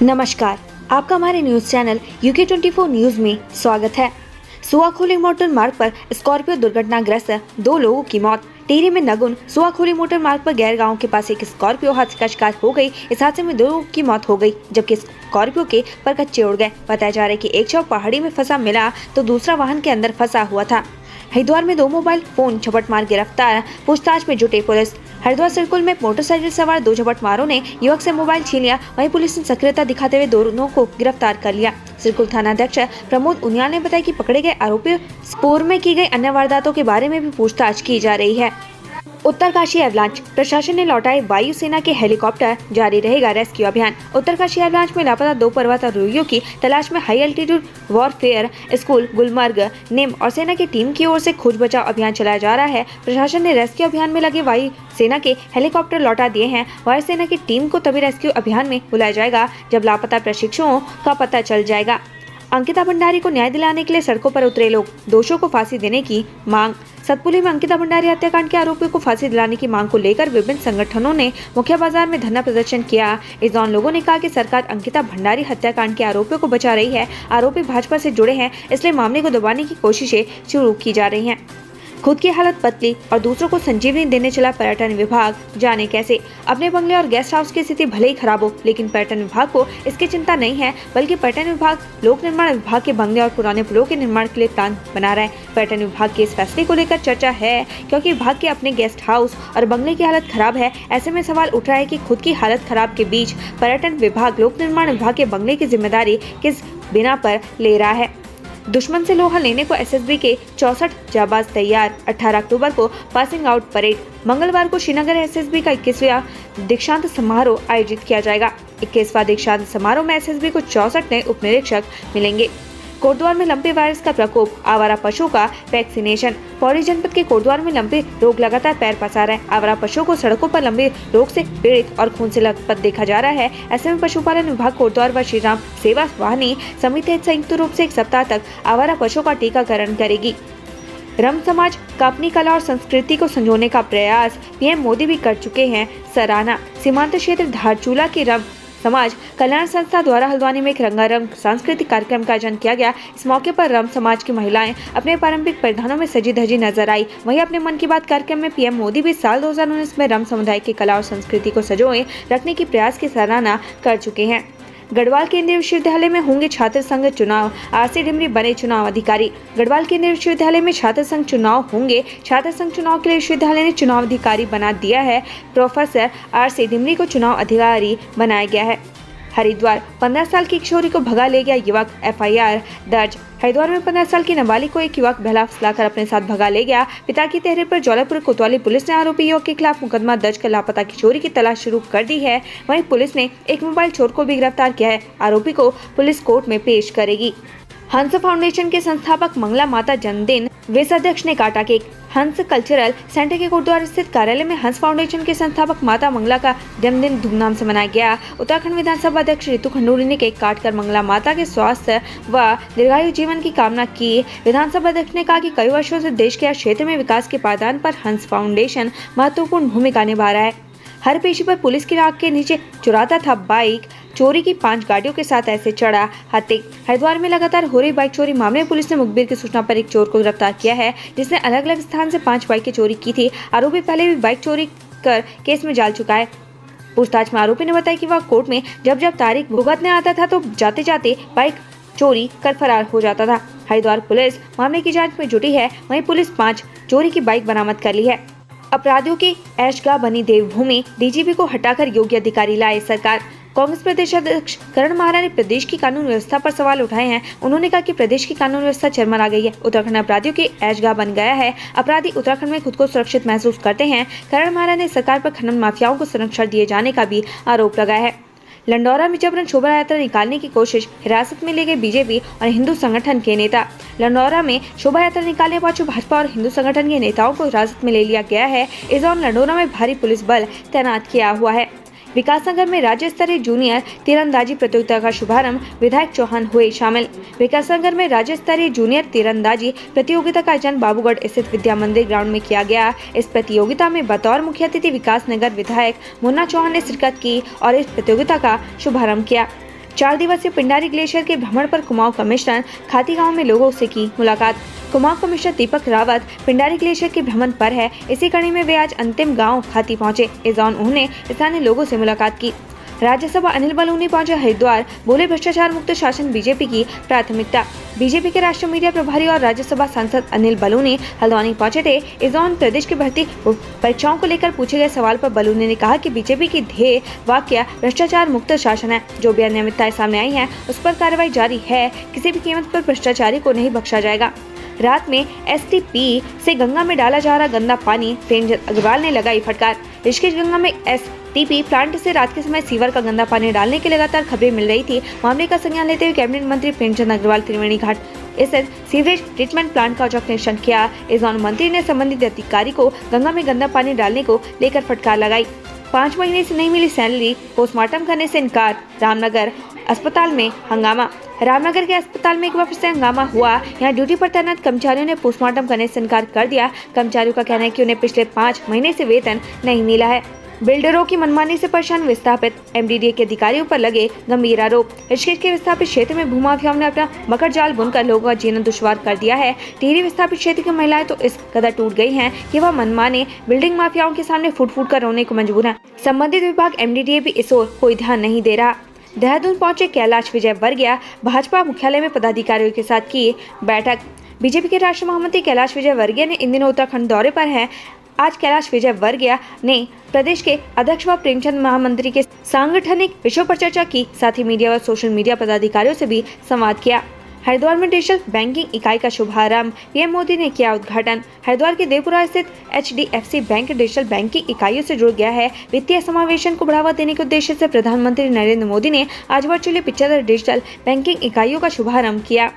नमस्कार, आपका हमारे न्यूज चैनल UK24 न्यूज में स्वागत है। सुआखोली मोटर मार्ग पर स्कॉर्पियो दुर्घटनाग्रस्त, 2 लोगों की मौत। टिहरी में नगुन सुआखोली मोटर मार्ग पर गैर गांव के पास एक स्कॉर्पियो हादसे का शिकार हो गई। इस हादसे में 2 लोगों की मौत हो गई, जबकि स्कॉर्पियो के परखच्चे उड़ गए। बताया जा रहा है कि एक शव पहाड़ी में फंसा मिला तो दूसरा वाहन के अंदर फंसा हुआ था। हरिद्वार में 2 मोबाइल फोन झपट मार गिरफ्तार, पूछताछ में जुटे पुलिस। हरिद्वार सर्कुल में मोटरसाइकिल सवार 2 झपटमारों ने युवक से मोबाइल छीन लिया। वहीं पुलिस ने सक्रियता दिखाते हुए दोनों को गिरफ्तार कर लिया। सर्कुल थाना अध्यक्ष प्रमोद उनियाल ने बताया कि पकड़े गए आरोपी पूर्व में की गई अन्य वारदातों के बारे में भी पूछताछ की जा रही है। उत्तरकाशी एवलांच, प्रशासन ने लौटाए वायुसेना के हेलीकॉप्टर, जारी रहेगा रेस्क्यू अभियान। उत्तरकाशी एवलांच में लापता 2 पर्वतारोहियों की तलाश में high altitude warfare school Gulmarg, निम और सेना की टीम की ओर से खोज बचाव अभियान चलाया जा रहा है। प्रशासन ने रेस्क्यू अभियान में लगे वायुसेना के हेलीकॉप्टर लौटा दिए हैं। वायुसेना की टीम को तभी रेस्क्यू अभियान में बुलाया जाएगा जब लापता प्रशिक्षुओं का पता चल जाएगा। अंकिता भंडारी को न्याय दिलाने के लिए सड़कों पर उतरे लोग, दोषियों को फांसी देने की मांग। सतपुली में अंकिता भंडारी हत्याकांड के आरोपियों को फांसी दिलाने की मांग को लेकर विभिन्न संगठनों ने मुख्य बाजार में धरना प्रदर्शन किया। इस दौरान लोगों ने कहा कि सरकार अंकिता भंडारी हत्याकांड के आरोपियों को बचा रही है। आरोपी भाजपा से जुड़े हैं, इसलिए मामले को दबाने की कोशिशें शुरू की जा रही हैं। खुद की हालत पतली और दूसरों को संजीवनी देने चला पर्यटन विभाग, जाने कैसे। अपने बंगले और गेस्ट हाउस की स्थिति भले ही खराब हो, लेकिन पर्यटन विभाग को इसकी चिंता नहीं है, बल्कि पर्यटन विभाग लोक निर्माण विभाग के बंगले और पुराने पुलों के निर्माण के लिए प्लान बना रहा है। पर्यटन विभाग के इस फैसले को लेकर चर्चा है, क्योंकि विभाग के अपने गेस्ट हाउस और बंगले की हालत खराब है। ऐसे में सवाल उठ रहा है कि खुद की हालत खराब के बीच पर्यटन विभाग लोक निर्माण विभाग के बंगले की जिम्मेदारी किस बिना पर ले रहा है। दुश्मन से लोहा लेने को SSB के 64 जाबाज तैयार। 18 अक्टूबर को पासिंग आउट परेड। मंगलवार को श्रीनगर SSB का 21वां दीक्षांत समारोह आयोजित किया जाएगा। 21वां दीक्षांत समारोह में SSB को 64 नए उप निरीक्षक मिलेंगे। कोटद्वार में लंपी वायरस का प्रकोप, आवारा पशुओं का वैक्सीनेशन। पौड़ी जनपद के कोटद्वार में लंपी रोग लगातार पैर पसार रहा है। आवारा पशुओं को सड़कों पर लंबे रोग से पीड़ित और खून से लथपथ देखा जा रहा है। ऐसे में पशुपालन विभाग कोटद्वार व श्रीराम सेवा वाहिनी समिति संयुक्त रूप से 1 सप्ताह तक आवारा पशुओं का टीकाकरण करेगी। रम समाज का अपनी कला और संस्कृति को संजोने का प्रयास PM मोदी भी कर चुके हैं सराहना। सीमांत क्षेत्र धारचूला की रम समाज कल्याण संस्था द्वारा हल्द्वानी में एक रंगारंग सांस्कृतिक कार्यक्रम का आयोजन किया गया। इस मौके पर रम समाज की महिलाएं अपने पारंपरिक परिधानों में सजी धजी नजर आई। वहीं अपने मन की बात कार्यक्रम में PM मोदी भी साल 2019 में रम समुदाय की कला और संस्कृति को संजोए रखने की प्रयास की सराहना कर चुके हैं। गढ़वाल केंद्रीय विश्वविद्यालय में होंगे छात्र संघ चुनाव, RC डिमरी बने चुनाव अधिकारी। गढ़वाल केंद्रीय विश्वविद्यालय में छात्र संघ चुनाव होंगे। छात्र संघ चुनाव के लिए विश्वविद्यालय ने चुनाव अधिकारी बना दिया है। प्रोफेसर RC डिमरी को चुनाव अधिकारी बनाया गया है। हरिद्वार, 15 साल की किशोरी को भगा ले गया युवक, FIR दर्ज। हरिद्वार में 15 साल की नाबालिग को एक युवक बहला फुसलाकर अपने साथ भगा ले गया। पिता की तहरीर पर जौलापुर कोतवाली पुलिस ने आरोपी युवक के खिलाफ मुकदमा दर्ज कर लापता किशोरी की तलाश शुरू कर दी है। वहीं पुलिस ने एक मोबाइल चोर को भी गिरफ्तार किया है। आरोपी को पुलिस कोर्ट में पेश करेगी। हंस फाउंडेशन के संस्थापक मंगला माता जन्मदिन, विस अध्यक्ष ने काटा केक। हंस कल्चरल सेंटर के कोटद्वार स्थित कार्यालय में हंस फाउंडेशन के संस्थापक माता मंगला का जन्मदिन धूमधाम से मनाया गया। उत्तराखंड विधानसभा अध्यक्ष रितु खंडूरी ने केक काटकर मंगला माता के स्वास्थ्य व दीर्घायु जीवन की कामना की। विधानसभा अध्यक्ष ने कहा कि कई वर्षों से देश के हर क्षेत्र में विकास के पायदान पर हंस फाउंडेशन महत्वपूर्ण भूमिका निभा रहा है। हर पेशी पर पुलिस की राख के नीचे चुराता था बाइक, चोरी की 5 गाड़ियों के साथ ऐसे चढ़ा हाथी। हरिद्वार में लगातार हो रही बाइक चोरी मामले में पुलिस ने मुखबिर की सूचना पर एक चोर को गिरफ्तार किया है, जिसने अलग अलग स्थान से 5 बाइकें चोरी की थी। आरोपी पहले भी बाइक चोरी कर केस में डाल चुका है। पूछताछ में आरोपी ने बताया कि वह कोर्ट में जब तारीख भुगतने आता था तो जाते जाते बाइक चोरी कर फरार हो जाता था। हरिद्वार पुलिस मामले की जाँच में जुटी है। वहीं पुलिस 5 चोरी की बाइक बरामद कर ली है। अपराधियों की ऐशगाह बनी देवभूमि, DGP को हटाकर योग्य अधिकारी लाए सरकार। कांग्रेस प्रदेश अध्यक्ष करण माहरा ने प्रदेश की कानून व्यवस्था पर सवाल उठाए हैं। उन्होंने कहा कि प्रदेश की कानून व्यवस्था चरमरा गई है। उत्तराखंड अपराधियों की ऐशगाह बन गया है। अपराधी उत्तराखंड में खुद को सुरक्षित महसूस करते हैं। करण माहरा ने सरकार पर खनन माफियाओं को संरक्षण दिए जाने का भी आरोप लगाया है। लंडौरा में जबरन शोभा यात्रा निकालने की कोशिश, हिरासत में ले गए BJP और हिंदू संगठन के नेता। लंडौरा में शोभा यात्रा निकालने पहुंचे भाजपा और हिंदू संगठन के नेताओं को हिरासत में ले लिया गया है। इस दौरान लंडौरा में भारी पुलिस बल तैनात किया हुआ है। विकासनगर में राज्य स्तरीय जूनियर तीरंदाजी प्रतियोगिता का शुभारंभ, विधायक चौहान हुए शामिल। विकासनगर में राज्य स्तरीय जूनियर तीरंदाजी प्रतियोगिता का आयोजन बाबूगढ़ स्थित विद्या मंदिर ग्राउंड में किया गया। इस प्रतियोगिता में बतौर मुख्य अतिथि विकासनगर विधायक मुन्ना चौहान ने शिरकत की और इस प्रतियोगिता का शुभारंभ किया। 4 दिवसीय पिंडारी ग्लेशियर के भ्रमण पर कुमाऊं कमिश्नर खाती गांव में लोगों से की मुलाकात। कुमाऊं कमिश्नर दीपक रावत पिंडारी ग्लेशियर के भ्रमण पर है। इसी कड़ी में वे आज अंतिम गांव खाती पहुंचे। इस दौरान उन्होंने स्थानीय लोगों से मुलाकात की। राज्यसभा अनिल बलूनी पहुंचे हरिद्वार, बोले भ्रष्टाचार मुक्त शासन बीजेपी की प्राथमिकता। बीजेपी के राष्ट्रीय मीडिया प्रभारी और राज्यसभा सांसद अनिल बलूनी हल्द्वानी पहुंचे थे। इस दौरान प्रदेश की भर्ती परीक्षाओं को लेकर पूछे गए सवाल पर बलूनी ने कहा कि बीजेपी की ध्येय वाक्य भ्रष्टाचार मुक्त शासन है। जो भी अनियमितताएं सामने आई हैं उस पर कार्रवाई जारी है। किसी भी कीमत पर भ्रष्टाचारी को नहीं बख्शा जाएगा। रात में एसटीपी से गंगा में डाला जा रहा गंदा पानी, प्रेमचंद अग्रवाल ने लगाई फटकार। ऋषिकेश गंगा में एसटीपी प्लांट से रात के समय सीवर का गंदा पानी डालने की लगातार खबरें मिल रही थी। मामले का संज्ञान लेते हुए कैबिनेट मंत्री प्रेमचंद अग्रवाल त्रिवेणी घाट स्थित सीवरेज ट्रीटमेंट प्लांट का औचक निरीक्षण किया। इस दौरान मंत्री ने संबंधित अधिकारी को गंगा में गंदा पानी डालने को लेकर फटकार लगाई। 5 महीने से नहीं मिली सैलरी, पोस्टमार्टम करने से इनकार। रामनगर अस्पताल में हंगामा। रामनगर के अस्पताल में एक बार फिर से हंगामा हुआ। यहाँ ड्यूटी पर तैनात कर्मचारियों ने पोस्टमार्टम करने से इनकार कर दिया। कर्मचारियों का कहना है कि उन्हें पिछले 5 महीने से वेतन नहीं मिला है। बिल्डरों की मनमानी से परेशान विस्थापित, एमडीडीए के अधिकारियों पर लगे गंभीर आरोप। ऋषिकेश के विस्थापित क्षेत्र में भूमाफियाओं ने अपना मकर जाल बुनकर लोगों का जीना दुश्वार कर दिया है। टिहरी विस्थापित क्षेत्र की महिलाएं तो इस कदर टूट गई हैं कि वह मनमाने बिल्डिंग माफियाओं के सामने फूट फूट कर रोने को मजबूर है। संबंधित विभाग एमडीडीए भी इस ओर कोई ध्यान नहीं दे रहा। देहरादून पहुंचे कैलाश विजयवर्गीय, भाजपा मुख्यालय में पदाधिकारियों के साथ की बैठक। बीजेपी के राष्ट्रीय महामंत्री कैलाश विजयवर्गीय ने इन दिनों उत्तराखंड दौरे पर हैं। आज कैलाश विजयवर्गीय ने प्रदेश के अध्यक्ष व प्रेमचंद महामंत्री के सांगठनिक विषयों पर चर्चा की। साथ ही मीडिया व सोशल मीडिया पदाधिकारियों से भी संवाद किया। हरिद्वार में डिजिटल बैंकिंग इकाई का शुभारंभ, पीएम मोदी ने किया उद्घाटन। हरिद्वार के देवपुरा स्थित HDFC बैंक डिजिटल बैंकिंग इकाइयों से जुड़ गया है। वित्तीय समावेशन को बढ़ावा देने के उद्देश्य से प्रधानमंत्री नरेंद्र मोदी ने आज वर्चुअली 75 डिजिटल बैंकिंग इकाइयों का शुभारंभ किया।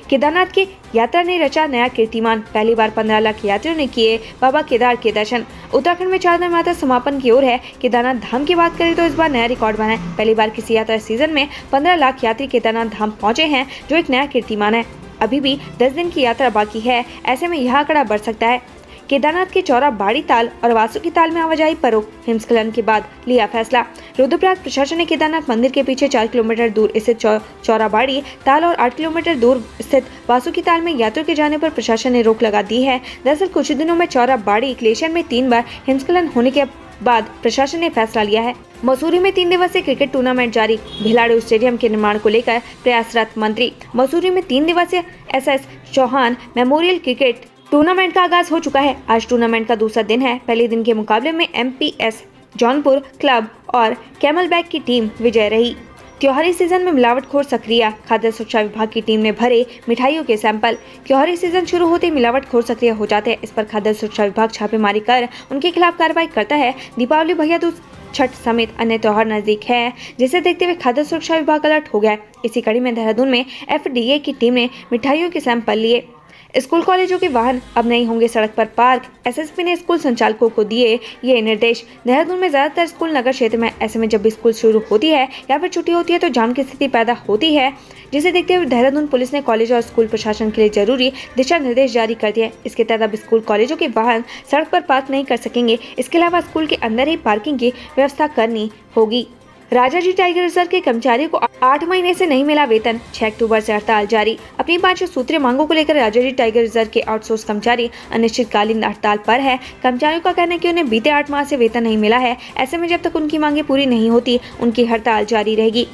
केदारनाथ की यात्रा ने रचा नया कीर्तिमान। पहली बार 15 लाख यात्रियों ने किए बाबा केदार के दर्शन। उत्तराखंड में 4 दिन मात्र समापन की ओर है। केदारनाथ धाम की बात करें तो इस बार नया रिकॉर्ड बना है। पहली बार किसी यात्रा सीजन में 15 लाख यात्री केदारनाथ धाम पहुंचे हैं, जो एक नया कीर्तिमान है। अभी भी 10 दिन की यात्रा बाकी है, ऐसे में यह आंकड़ा बढ़ सकता है। केदारनाथ के चौरा बाड़ी ताल और वासुकी ताल में आवाजाही पर रोक, हिमस्खलन के बाद लिया फैसला। रुद्रप्रयाग प्रशासन ने केदारनाथ मंदिर के पीछे 4 किलोमीटर दूर स्थित चौरा बाड़ी ताल और 8 किलोमीटर दूर स्थित वासुकी ताल में यात्रियों के जाने पर प्रशासन ने रोक लगा दी है। दरअसल कुछ दिनों में चौरा बाड़ी ग्लेशियर में 3 बार हिमस्खलन होने के बाद प्रशासन ने फैसला लिया है। मसूरी में 3 दिवसीय क्रिकेट टूर्नामेंट जारी, भिलाड़ू स्टेडियम के निर्माण को लेकर प्रयासरत मंत्री। मसूरी में 3 दिवसीय SS Chauhan memorial cricket tournament का आगाज हो चुका है। आज टूर्नामेंट का दूसरा दिन है। पहले दिन के मुकाबले में MPS जौनपुर क्लब और कैमलबैक की टीम विजय रही। त्योहारी सीजन में मिलावटखोर सक्रिय, खाद्य सुरक्षा विभाग की टीम ने भरे मिठाइयों के सैंपल। त्योहारी सीजन शुरू होते ही मिलावटखोर सक्रिय हो जाते हैं। इस पर खाद्य सुरक्षा विभाग छापेमारी कर उनके खिलाफ कार्रवाई करता है। दीपावली, भैया दूज, छठ समेत अन्य त्योहार नजदीक है, जिसे देखते हुए खाद्य सुरक्षा विभाग अलर्ट हो गया। इसी कड़ी में देहरादून में FDA की टीम ने मिठाइयों के सैंपल लिए। स्कूल कॉलेजों के वाहन अब नहीं होंगे सड़क पर पार्क, SSP ने स्कूल संचालकों को दिए ये निर्देश। देहरादून में ज्यादातर स्कूल नगर क्षेत्र में, ऐसे में जब भी स्कूल शुरू होती है या फिर छुट्टी होती है तो जाम की स्थिति पैदा होती है, जिसे देखते हुए देहरादून पुलिस ने कॉलेज और स्कूल प्रशासन के लिए जरूरी दिशा निर्देश जारी कर दिए। इसके तहत अब स्कूल कॉलेजों के वाहन सड़क पर पार्क नहीं कर सकेंगे। इसके अलावा स्कूल के अंदर ही पार्किंग की व्यवस्था करनी होगी। राजाजी टाइगर रिजर्व के कर्मचारियों को 8 महीने से नहीं मिला वेतन, 6 अक्टूबर से हड़ताल जारी। अपनी 5 सूत्रीय मांगों को लेकर राजाजी टाइगर रिजर्व के आउटसोर्स कर्मचारी अनिश्चितकालीन हड़ताल पर है। कर्मचारियों का कहना है कि उन्हें बीते 8 माह से वेतन नहीं मिला है। ऐसे में जब तक उनकी मांगे पूरी नहीं होती, उनकी हड़ताल जारी रहेगी।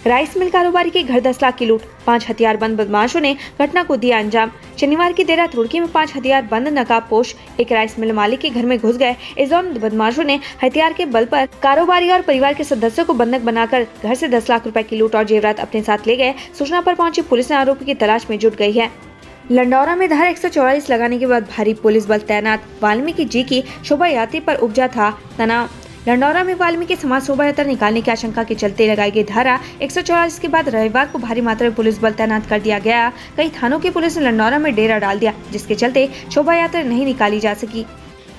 राइस मिल कारोबारी के घर 10 लाख की लूट, 5 हथियारबंद बदमाशों ने घटना को दिया अंजाम। शनिवार की देर रात रुड़की में 5 हथियारबंद नकाबपोश एक राइस मिल मालिक के घर में घुस गए। इस दौरान बदमाशों ने हथियार के बल पर कारोबारी और परिवार के सदस्यों को बंधक बनाकर घर से 10 लाख रुपए की लूट और जेवरात अपने साथ ले गए। सूचना पर पहुंची पुलिस ने आरोपी की तलाश में जुट गई है। लंडौरा में धारा 144 लगाने के बाद भारी पुलिस बल तैनात, वाल्मीकि जी की शोभा यात्रा पर उपजा था तनाव। लंडौरा में वाल्मीकि समाज शोभा यात्रा निकालने की आशंका के चलते लगाई गई धारा 144 के बाद रविवार को भारी मात्रा में पुलिस बल तैनात कर दिया गया। कई थानों की पुलिस ने लंडौरा में डेरा डाल दिया, जिसके चलते शोभा यात्रा नहीं निकाली जा सकी।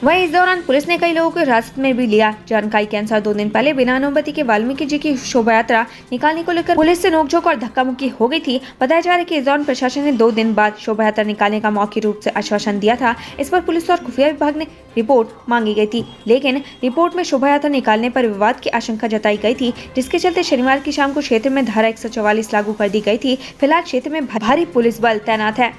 वहीं इस दौरान पुलिस ने कई लोगों को हिरासत में भी लिया। जानकारी के अनुसार 2 दिन पहले बिना अनुमति के वाल्मीकि जी की शोभा यात्रा निकालने को लेकर पुलिस से नोकझोंक और धक्का मुक्की हो गई थी। बताया जा रहा है कि इस दौरान प्रशासन ने 2 दिन बाद शोभा यात्रा निकालने का मौखिक रूप से आश्वासन दिया था। इस पर पुलिस और खुफिया विभाग ने रिपोर्ट मांगी गई थी, लेकिन रिपोर्ट में शोभा यात्रा निकालने पर विवाद की आशंका जताई गई थी, जिसके चलते शनिवार की शाम को क्षेत्र में धारा 144 लागू कर दी गई थी। फिलहाल क्षेत्र में भारी पुलिस बल तैनात है।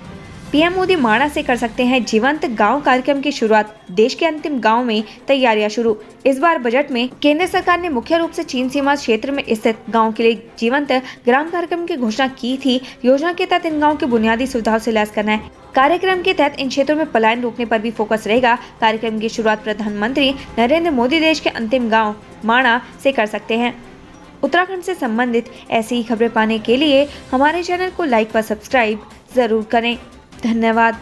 पीएम मोदी माणा से कर सकते हैं जीवंत गांव कार्यक्रम की शुरुआत। देश के अंतिम गांव में तैयारियां शुरू। इस बार बजट में केंद्र सरकार ने मुख्य रूप से चीन सीमा क्षेत्र में स्थित गांव के लिए जीवंत ग्राम कार्यक्रम की घोषणा की थी। योजना के तहत इन गांव की बुनियादी सुविधाओं से लैस करना है। कार्यक्रम के तहत इन क्षेत्रों में पलायन रोकने पर भी फोकस रहेगा। कार्यक्रम की शुरुआत प्रधानमंत्री नरेंद्र मोदी देश के अंतिम गाँव माणा से कर सकते हैं। उत्तराखंड से संबंधित ऐसी ही खबरें पाने के लिए हमारे चैनल को लाइक व सब्सक्राइब जरूर करें। धन्यवाद।